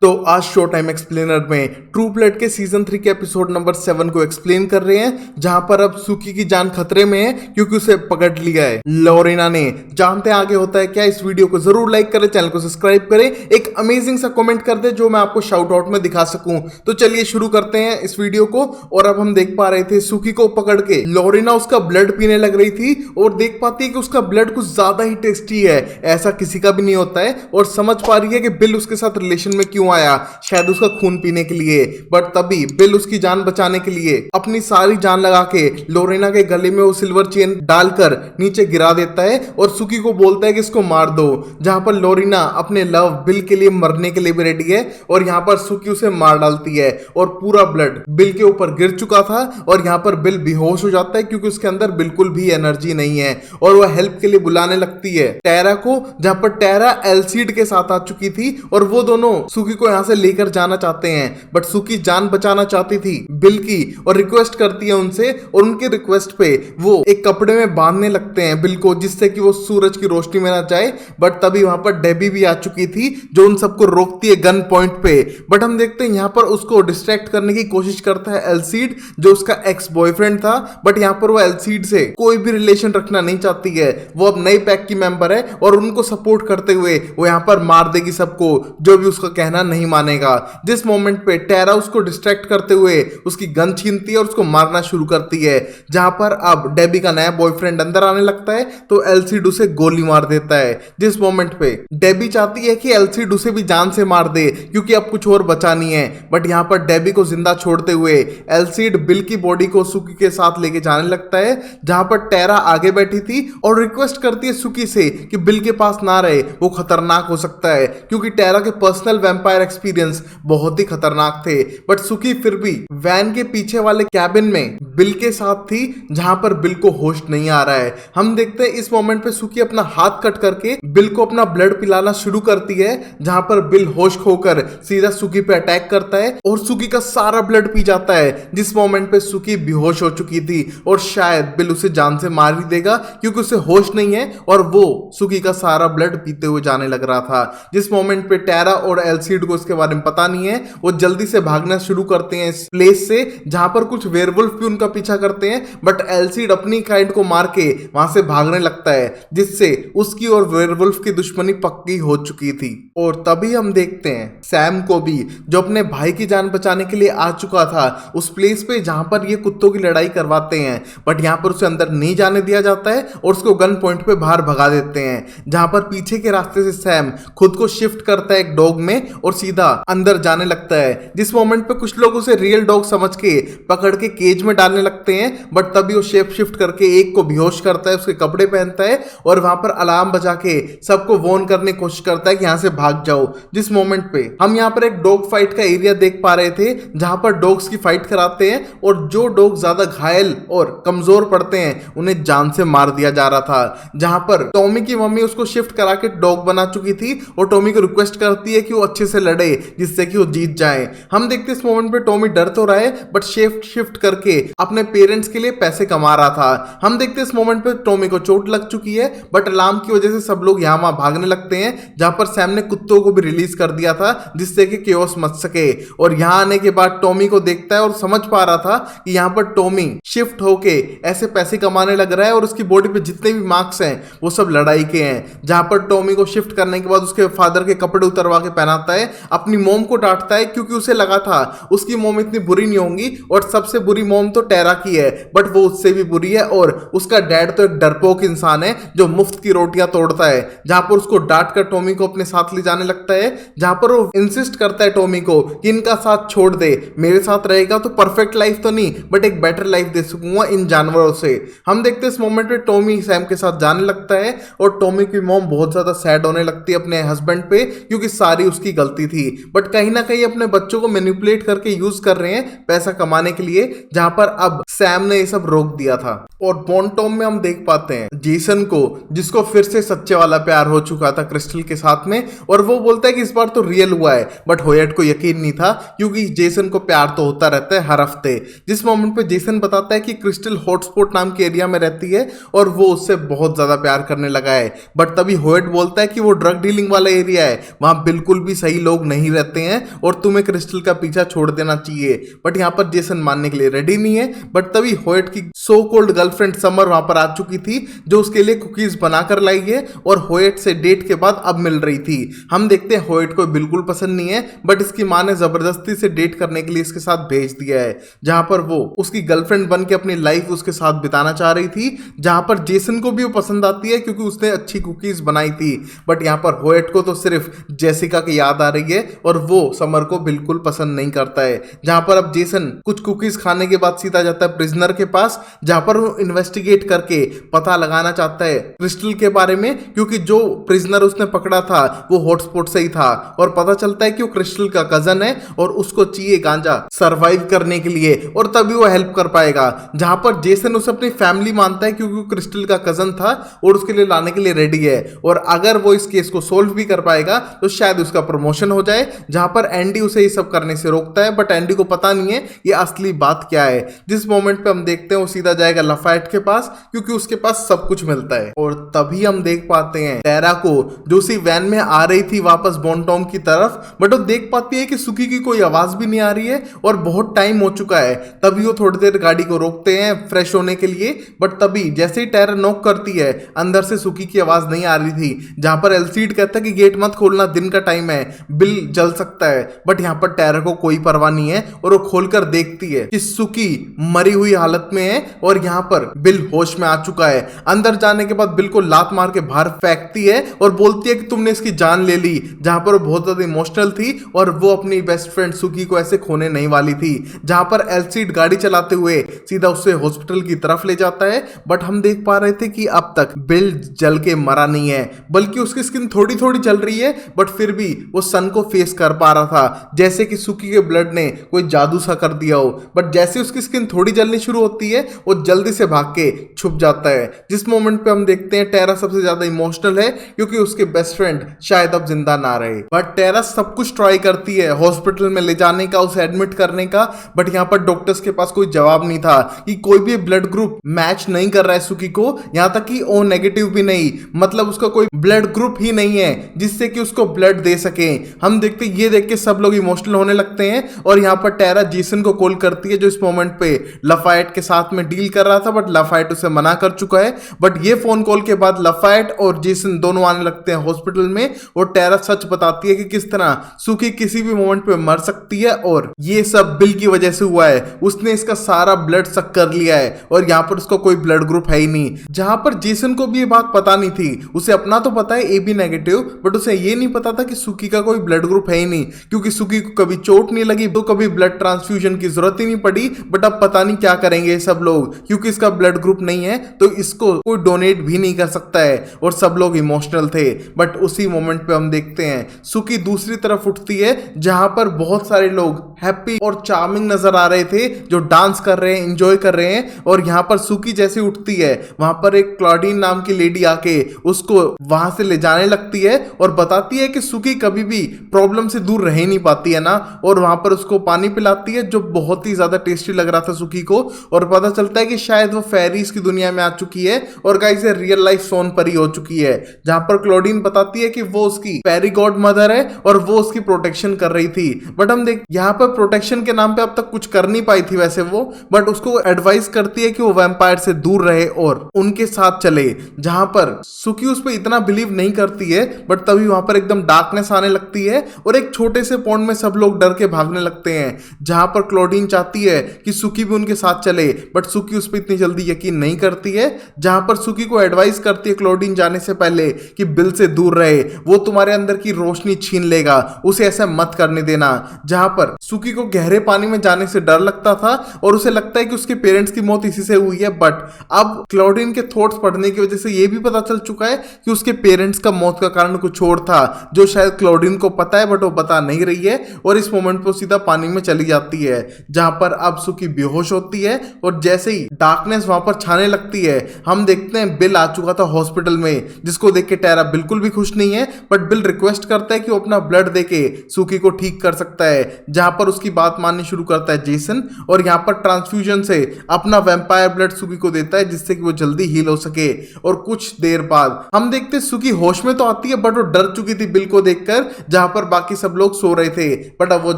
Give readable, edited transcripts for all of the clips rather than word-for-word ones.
तो आज show time explainer में ट्रू ब्लड के सीजन 3 के एपिसोड नंबर 7 को एक्सप्लेन कर रहे हैं, जहां पर अब सुकी की जान खतरे में है क्योंकि उसे पकड़ लिया है लोरेना ने। जानते हैं आगे होता है क्या। इस वीडियो को जरूर लाइक करें, चैनल को सब्सक्राइब करें, एक अमेजिंग सा कमेंट कर दे जो मैं आपको शाउट आउट में दिखा सकूं। तो चलिए शुरू करते हैं इस वीडियो को। और अब हम देख पा रहे थे सुकी को पकड़ के लोरेना उसका ब्लड पीने लग रही थी और देख पाती है कि उसका ब्लड कुछ ज्यादा ही टेस्टी है, ऐसा किसी का भी नहीं होता है। और समझ पा रही है कि बिल उसके साथ रिलेशन में क्यों आया, शायद उसका खून पीने के लिए। बट तभी बिल उसकी जान बचाने के लिए अपनी सारी जान लगा के लोरेना के गले में वो सिल्वर चेन डालकर नीचे गिरा देता है और सुकी को बोलता है कि इसको मार दो। जहां पर लोरेना अपने लव बिल के लिए मरने के लिए भी रेडी है और यहां पर सुकी उसे मार डालती है और पूरा ब्लड बिल के ऊपर गिर चुका था और यहां पर बिल बेहोश हो जाता है क्योंकि उसके अंदर बिल्कुल भी एनर्जी नहीं है और वह हेल्प के लिए बुलाने लगती है टेरा को, जहां पर टेरा एल्सीड के साथ आ चुकी थी और वो दोनों सुकी को यहां से लेकर जाना चाहते हैं। बट सुकी जान बचाना चाहती थी बिल की और रिक्वेस्ट करती है उनसे और उनके रिक्वेस्ट पे वो एक कपड़े में बांधने लगते हैं बिल को, जिससे कि वो सूरज की रोशनी में ना जाए। बट तभी वहां पर डेबी भी आ चुकी थी जो उन सबको रोकती है गन पॉइंट पे। बट हम देखते हैं यहां पर उसको डिस्ट्रैक्ट करने की कोशिश करता है एल्सीड, जो उसका एक्स बॉयफ्रेंड था। बट यहां पर वो एल्सीड से कोई भी रिलेशन रखना नहीं चाहती है, वो अब नई पैक की मेंबर है और उनको सपोर्ट करते हुए वो यहां पर मार देगी सबको जो भी उसका कहना नहीं मानेगा। जिस मोमेंट पे टेरा उसको डिस्ट्रैक्ट करते हुए उसकी गन छीनती है और उसको मारना शुरू करती है। जहां पर अब डेबी का नया बॉयफ्रेंड अंदर आने लगता है तो एल्सीड उसे गोली मार देता है। जिस मोमेंट पे डेबी चाहती है कि एल्सीड उसे भी जान से मार दे क्योंकि अब कुछ और बचा नहीं है। बट यहां पर डेबी को जिंदा छोड़ते हुए एल्सीड बिल की बॉडी को सुकी के साथ लेके जाने लगता है, जहां पर टेरा आगे बैठी थी और रिक्वेस्ट करती है सुकी से कि बिल के पास ना रहे, वो खतरनाक हो सकता है क्योंकि टेरा के पर्सनल वैम्पायर एक्सपीरियंस बहुत ही खतरनाक थे। बट सुकी फिर भी वैन के पीछे वाले कैबिन में बिल के साथ थी जहां पर बिल को होश नहीं आ रहा है। हम देखते हैं इस मोमेंट पे सुकी अपना हाथ कट करके बिल को अपना ब्लड पिलाना शुरू करती है, जहां पर बिल होश खोकर सीधा सुकी पे अटैक करता है और सुकी का सारा ब्लड पी जाता है। जिस मोमेंट पे सुकी बेहोश हो चुकी थी और शायद बिल उसे जान से मार ही देगा क्योंकि उसे होश नहीं है और वो सुकी का सारा ब्लड पीते हुए जाने लग रहा था। जिस मोमेंट पे टेरा और एल्सीड को इसके बारे में पता नहीं है, वो जल्दी से भागना शुरू करते हैं इस प्लेस से, जहां पर कुछ वेयरवुल्फ भी उनका पीछा करते हैं। बट एल्सीड अपनी काइंड को मार के वहां से भागने लगता है, जिससे उसकी और वेयरवुल्फ की दुश्मनी पक्की हो चुकी थी। और तभी हम देखते हैं सैम को भी, जो अपने भाई की जान बचाने के लिए आ चुका था उस प्लेस पे जहां पर ये कुत्तों की लड़ाई करवाते हैं। बट यहां पर उसे अंदर नहीं जाने दिया जाता है और उसको गन पॉइंट पे बाहर भगा देते हैं, जहां पर पीछे के रास्ते से सैम खुद को शिफ्ट करता है एक डॉग में और सीधा अंदर जाने लगता है। जिस मोमेंट पे कुछ लोग उसे रियल डॉग समझ के पकड़ के केज में डालने लगते हैं, बट तभी वो शेप शिफ्ट करके एक को बेहोश करता है, उसके कपड़े पहनता है और वहां पर अलार्म बजा के सबको वॉर्न करने की कोशिश करता है कि यहां से भाग जाओ। जिस मोमेंट पे हम यहां पर एक डॉग फाइट का एरिया देख पा रहे थे, जहां पर डॉग्स की फाइट कराते हैं और जो डॉग ज्यादा घायल और कमजोर पड़ते हैं उन्हें जान से मार दिया जा रहा था। जहां पर टॉमी की मम्मी उसको शिफ्ट करा के डॉग बना चुकी थी और टॉमी को रिक्वेस्ट करती है कि वो अच्छे से लड़े जिससे कि वो जीत जाए। हम देखते इस मोमेंट पे टॉमी डर तो रहा है बट शिफ्ट करके अपने पेरेंट्स के लिए पैसे कमा रहा था। हम देखते इस मोमेंट पे टॉमी को चोट लग चुकी है बट अलार्म की वजह से सब लोग यहाँ वहां भागने लगते हैं, जहां पर सैम ने कुत्तों को भी रिलीज कर दिया था जिससे कि केओस मच सके। और यहाँ आने के बाद टॉमी को देखता है और समझ पा रहा था कि यहाँ पर टॉमी शिफ्ट होके ऐसे पैसे कमाने लग रहा है और उसकी बॉडी पे जितने भी मार्क्स हैं वो सब लड़ाई के हैं। जहां पर टॉमी को शिफ्ट करने के बाद उसके फादर के कपड़े उतरवा के पहनाता है, अपनी मोम को डांटता है क्योंकि उसे लगा था उसकी मोम इतनी बुरी नहीं होंगी और सबसे बुरी मोम तो टेरा की है, बट वो उससे भी बुरी है और उसका डैड तो एक डरपोक इंसान है जो मुफ्त की रोटियां तोड़ता है। जहां पर उसको डांट कर टॉमी को अपने साथ ले जाने लगता है, जहां पर वो इंसिस्ट करता है टॉमी को कि इनका साथ छोड़ दे, मेरे साथ रहेगा तो परफेक्ट लाइफ तो नहीं बट एक बेटर लाइफ दे सकूंगा इन जानवरों से। हम देखते हैं इस मोमेंट में टॉमी सैम के साथ जाने लगता है और टॉमी की मॉम बहुत ज्यादा सैड होने लगती है अपने हस्बैंड पे क्योंकि सारी उसकी गलती थी, बट कहीं ना कहीं अपने बच्चों को मैनिपुलेट करके यूज कर रहे हैं पैसा कमाने के लिए, जहां पर अब सैम ने ये सब रोक दिया था। और बॉन्टॉम में हम देख पाते हैं जेसन को, जिसको फिर से सच्चे वाला प्यार हो चुका था क्रिस्टल के साथ में, और वो बोलता है कि इस बार तो रियल हुआ है। बट होयट को यकीन नहीं था क्योंकि जेसन को प्यार तो होता रहता है हर हफ्ते। जिस मोमेंट पे जेसन बताता है कि क्रिस्टल हॉटस्पॉट नाम के एरिया में रहती है और वो उससे बहुत ज्यादा प्यार करने लगा है, बट तभी होयट बोलता है कि वो ड्रग डीलिंग वाला एरिया है, वहां बिल्कुल भी सही लोग लोग नहीं रहते हैं और तुम्हें क्रिस्टल का पीछा छोड़ देना चाहिए। बट यहाँ पर जेसन मानने के लिए रेडी नहीं है। बट तभी होयट की सो कॉल्ड गर्लफ्रेंड समर वहां पर आ चुकी थी, जो उसके लिए कुकीज बनाकर लाई है और होयट से डेट के बाद अब मिल रही थी। हम देखते हैं होयट को बिल्कुल पसंद नहीं है, बट इसकी मां ने जबरदस्ती से डेट करने के लिए इसके साथ भेज दिया है, जहां पर वो उसकी गर्लफ्रेंड बन के अपनी लाइफ उसके साथ बिताना चाह रही थी। जहां पर जेसन को भी वो पसंद आती है क्योंकि उसने अच्छी कुकीज बनाई थी। बट यहाँ पर होयट को तो सिर्फ जेसिका की याद आ रही है और वो समर को बिल्कुल पसंद नहीं करता है। जहां पर अब जेसन कुछ कुकीज खाने के बाद सीधा जाता है प्रिजनर के पास, जहां पर वो इन्वेस्टिगेट करके पता लगाना चाहता है क्रिस्टल के बारे में, क्योंकि जो प्रिजनर उसने पकड़ा था वो हॉटस्पॉट से ही था और पता चलता है कि वो क्रिस्टल का कजन है और उसको चाहिए गांजा सरवाइव करने के लिए और तभी वो हेल्प कर पाएगा। जहां पर जेसन उसे अपनी फैमिली मानता है क्योंकि वो क्रिस्टल का कजन था और उसके लिए लाने के लिए रेडी है और अगर वो इस केस को सोल्व भी कर पाएगा तो शायद उसका प्रमोशन हो जाए। जहां पर एंडी उसे ये सब करने से रोकता है, बट एंडी को पता नहीं है ये असली बात क्या है। जिस मोमेंट पे हम देखते हैं वो सीधा जाएगा लाफायट के पास क्योंकि उसके पास सब कुछ मिलता है और तभी हम देख पाते हैं टेरा को, जो उसी वैन में आ रही थी वापस बॉन्टॉम की तरफ, बट वो देख पाती है कि सुकी की कोई आवाज भी नहीं आ रही है और बहुत टाइम हो चुका है। तभी वो थोड़ी देर गाड़ी को रोकते हैं फ्रेश होने के लिए, बट तभी जैसे ही टेरा नॉक करती है अंदर से सुकी की आवाज नहीं आ रही थी। जहां पर एल्सीड कहता है कि गेट मत खोलना, दिन का टाइम है, बिल जल सकता है। बट यहाँ पर टेरा को कोई परवाह नहीं है और वो खोलकर देखती है कि सुकी मरी हुई हालत में है और यहाँ पर बिल होश में आ चुका है। अंदर जाने के बाद बिल को लात मार के बाहर फेंकती है और बोलती है कि तुमने इसकी जान ले ली। जहां पर वो बहुत ज्यादा इमोशनल थी और वो अपनी बेस्ट फ्रेंड सुकी को ऐसे खोने नहीं वाली थी। जहां पर एल्सीड गाड़ी चलाते हुए सीधा उसे हॉस्पिटल की तरफ ले जाता है, बट हम देख पा रहे थे कि अब तक बिल जल के मरा नहीं है, बल्कि उसकी स्किन थोड़ी थोड़ी जल रही है, बट फिर भी वो सन को फेस कर पा रहा था, जैसे कि सुकी के ब्लड ने कोई जादू सा कर दिया हो। बट जैसे उसकी स्किन थोड़ी जलनी शुरू होती है वो जल्दी से भाग के छुप जाता है। जिस मोमेंट पे हम देखते हैं टेरा सबसे ज्यादा इमोशनल है क्योंकि उसके बेस्ट फ्रेंड शायद अब जिंदा ना रहे। बट टेरा सब कुछ ट्राई करती है हॉस्पिटल में ले जाने का, उसे एडमिट करने का, बट यहाँ पर डॉक्टर्स के पास कोई जवाब नहीं था कि कोई भी ब्लड ग्रुप मैच नहीं कर रहा है सुकी को, यहाँ तक कि ओ नेगेटिव भी नहीं, मतलब उसका कोई ब्लड ग्रुप ही नहीं है जिससे कि उसको ब्लड दे सके। हम देखते ये देख के सब लोग इमोशनल होने लगते हैं और यहाँ पर टेरा जेसन को कॉल करती है, जो इस मोमेंट पे लाफायट के साथ में डील कर रहा था, बट लाफायट उसे मना कर चुका है। बट ये फोन कॉल के बाद लाफायट और जेसन दोनों आने लगते हैं हॉस्पिटल में और टेरा सच बताती है कि किस तरह सुकी किसी भी मोमेंट पे मर सकती है और ये सब बिल की वजह से हुआ है, उसने इसका सारा ब्लड सक कर लिया है और यहाँ पर उसका कोई ब्लड ग्रुप है ही नहीं। जहां पर जेसन को भी ये बात पता नहीं थी, उसे अपना तो पता है ए बी नेगेटिव, बट उसे ये नहीं पता था कि सुकी का कोई ब्लड ग्रुप है ही नहीं, क्योंकि सुकी को कभी चोट नहीं लगी तो कभी ब्लड ट्रांसफ्यूजन की जरूरत ही नहीं पड़ी। बट अब पता नहीं क्या करेंगे ये सब लोग, क्योंकि इसका ब्लड ग्रुप नहीं है तो इसको कोई डोनेट भी नहीं कर सकता है और सब लोग इमोशनल थे। बट उसी मोमेंट पे हम देखते हैं सुकी दूसरी तरफ उठती है, जहां पर बहुत सारे लोग हैप्पी और चार्मिंग नजर आ रहे थे जो डांस कर रहे हैं, एंजॉय कर रहे हैं। और यहाँ पर सुकी जैसे उठती है वहां पर एक क्लॉडीन नाम की लेडी आके उसको वहां से ले जाने लगती है और बताती है कि सुकी कभी भी प्रॉब्लम से दूर रह ही नहीं पाती है ना, और वहां पर उसको पानी पिलाती है जो बहुत ही ज्यादा टेस्टी लग रहा था सुकी को। और पता चलता है कि शायद वो फेरीज की दुनिया में आ चुकी है और गाइस ये रियल लाइफ सोन परी हो चुकी है। जहां पर क्लॉडीन बताती है कि वो उसकी फेरी गॉड मदर है और वो उसकी प्रोटेक्शन कर रही थी। बट हम देख यहाँ पर प्रोटेक्शन के नाम पे अब तक कुछ कर नहीं पाई थी वैसे वो, बट उसको एडवाइस करती है कि वो वैम्पायर से दूर रहे और उनके साथ चले। जहां पर सुकी उस पर इतना बिलीव नहीं करती है, बट तभी वहां पर एकदम डार्कनेस आने लगती है और एक छोटे से पॉइंट में सब लोग डर के भागने लगते हैं। जहां पर क्लॉडीन चाहती है कि सुकी भी उनके साथ चले, बट सुकी उस पर इतनी जल्दी यकीन नहीं करती है। जहां पर सुकी को एडवाइस करती है क्लॉडीन जाने से पहले कि बिल से दूर रहे, वो तुम्हारे अंदर की रोशनी छीन लेगा, उसे ऐसा मत करने देना। जहां पर सुकी को गहरे पानी में जाने से डर लगता था और उसे लगता है कि उसके पेरेंट्स की मौत इसी से हुई है, बट अब क्लॉडीन के थॉट्स पढ़ने की वजह से यह भी पता चल चुका है कि उसके पेरेंट्स का मौत का कारण कुछ और था, जो शायद क्लॉडीन को पता है बट वो बता नहीं रही है। और इस मोमेंट पर सीधा पानी में चली जाती है, जहां पर अब सुकी बेहोश होती है और जैसे ही डार्कनेस वहां पर छाने लगती है हम देखते हैं बिल आ चुका था हॉस्पिटल में, जिसको देख के टेरा बिल्कुल भी खुश नहीं है। बट बिल रिक्वेस्ट करता है कि वो अपना ब्लड देके सुकी को ठीक कर सकता है, जहां पर उसकी बात माननी शुरू करता है जेसन और यहाँ पर ट्रांसफ्यूजन से अपना वैम्पायर ब्लड सुकी को देता है जिससे कि वो जल्दी हील हो सके। और कुछ देर बाद हम देखते हैं सुकी होश में तो आती है बट वो डर चुकी थी बिल को देखकर। जहां पर बाकी सब लोग सो रहे थे बट अब वो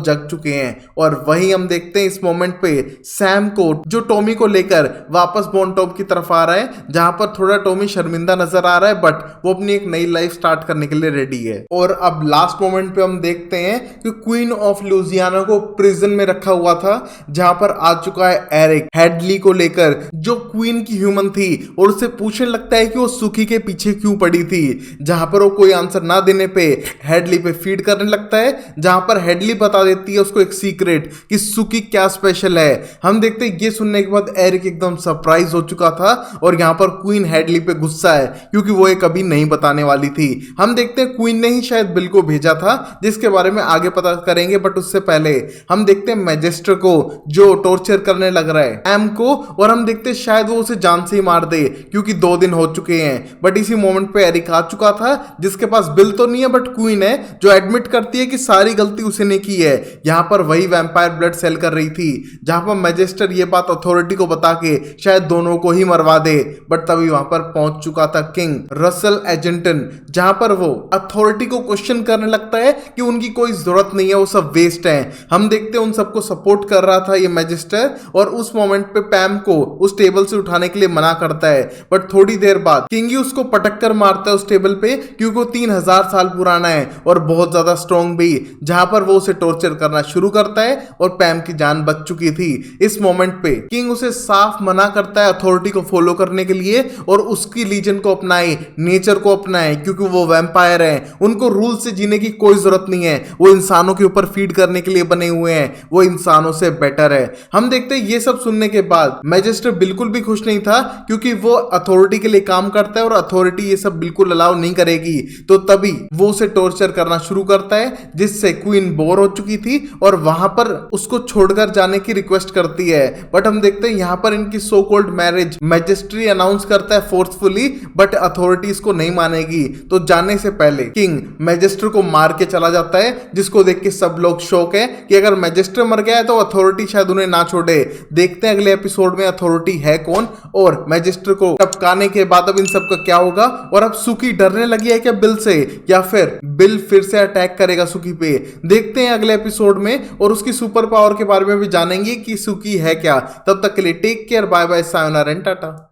जग चुके हैं। और वही हम देखते हैं इस मोमेंट पे सैम को, जो टॉमी को लेकर वापस बॉन्टॉप की तरफ आ रहा है, जहां पर थोड़ा टॉमी शर्मिंदा नजर आ रहा है बट वो अपनी एक नई लाइफ स्टार्ट करने के लिए रेडी है। और अब लास्ट मोमेंट पे हम देखते हैं कि क्वीन ऑफ लुजियाना को प्रिजन में रखा हुआ था, जहां पर आ चुका है एरिक हेडली को लेकर, जो क्वीन की ह्यूमन थी, और उससे पूछने लगता है कि वो सुकी के पीछे क्यों पड़ी थी, जहां पर वो कोई आंसर ना देने पे हेडली पे फीड करने लगता है, जहां पर हेडली बता देती है उसको एक सीक्रेट कि सुकी क्या स्पेशल है। हम देखते हैं ये सुनने के बाद एरिक एकदम सरप्राइज हो चुका था और यहाँ पर क्वीन हेडली पे गुस्सा है क्योंकि वो ये कभी नहीं बताने वाली थी। हम देखते हैं क्वीन ने ही शायद बिल को भेजा था, जिसके बारे में आगे पता करेंगे, बट उससे पहले हम देखते हैं मैजिस्टर को जो टॉर्चर करने लग रहा है एम को, और हम देखते हैं शायद वो उसे जान से ही मार दे क्योंकि 2 दिन हो चुके हैं। बट इसी मोमेंट पे एरिक आ चुका था, जिसके पास बिल तो नहीं है बट क्वीन है, जो एडमिट करती है कि सारी गलती उसे ने की है। यहाँ पर वही वैम्पायर ब्लड सेल कर रही थी, जहां पर मैजिस्टर ये बात अथॉरिटी को बता के शायद दोनों को ही मरवा दे, बट तभी वहां पर पहुंच चुका था किंग रसल एजेंटन, जहां पर वो अथॉरिटी को क्वेश्चन करने लगता है कि उनकी कोई जरूरत नहीं है, वो सब वेस्ट है। हम देखते हैं उन सबको सपोर्ट कर रहा था ये मैजिस्टर, और उस मोमेंट पे पैम को उस टेबल से उठाने के लिए मना करता है, बट थोड़ी देर बाद किंग ही उसको पटक कर मारता है उस टेबल पे, क्योंकि वो 3000 साल पुराना है और बहुत ज्यादा स्ट्रॉन्ग भी, जहां पर वो उसे टॉर्चर करना शुरू करता है और पैम की जान बच चुकी थी। इस मोमेंट पे किंग उसे साफ मना करता है अथॉरिटी को फॉलो करने के लिए और उसकी लीजन को अपनाए, नेचर को अपनाए, क्योंकि वो वैम्पायर है, उनको रूल से जीने की कोई जरूरत नहीं है, वो इंसानों के ऊपर फीड करने के लिए बने हुए हैं, वो इंसानों से बेटर है। हम देखते हैं ये सब सुनने के बाद मैजिस्टर बिल्कुल भी खुश नहीं था, क्योंकि वो अथॉरिटी के लिए काम करता है और अथॉरिटी ये सब बिल्कुल अलाउ नहीं करेगी। तो तभी वो उसे टॉर्चर करना शुरू करता है, जिससे क्वीन बोर हो चुकी थी और वहां पर उसको छोड़कर जाने की रिक्वेस्ट करती है। बट हम देखते हैं यहाँ पर इनकी so called marriage majesty announce करता है फोर्सफुली, बट अथॉरिटी इसको नहीं मानेगी। तो जाने से पहले किंग मैजिस्टर को मार के चला जाता है, जिसको देख के सब लोग शौक है कि अगर मैजिस्टर मर गया है तो अथॉरिटी शायद उन्हें ना छोड़े। देखते हैं अगले एपिसोड में अथॉरिटी है कौन, और मैजिस्टर को टपकाने के बाद अब इन सब का क्या होगा, और अब सुकी डरने लगी है क्या बिल से, या फिर बिल फिर से अटैक करेगा सुकी पे। देखते हैं अगले एपिसोड में, और उसकी सुपर पावर के बारे में भी जानेंगे कि सुकी है क्या। तब तक के लिए टेक केयर, बाय बाय, सायोनारा एंड टाटा।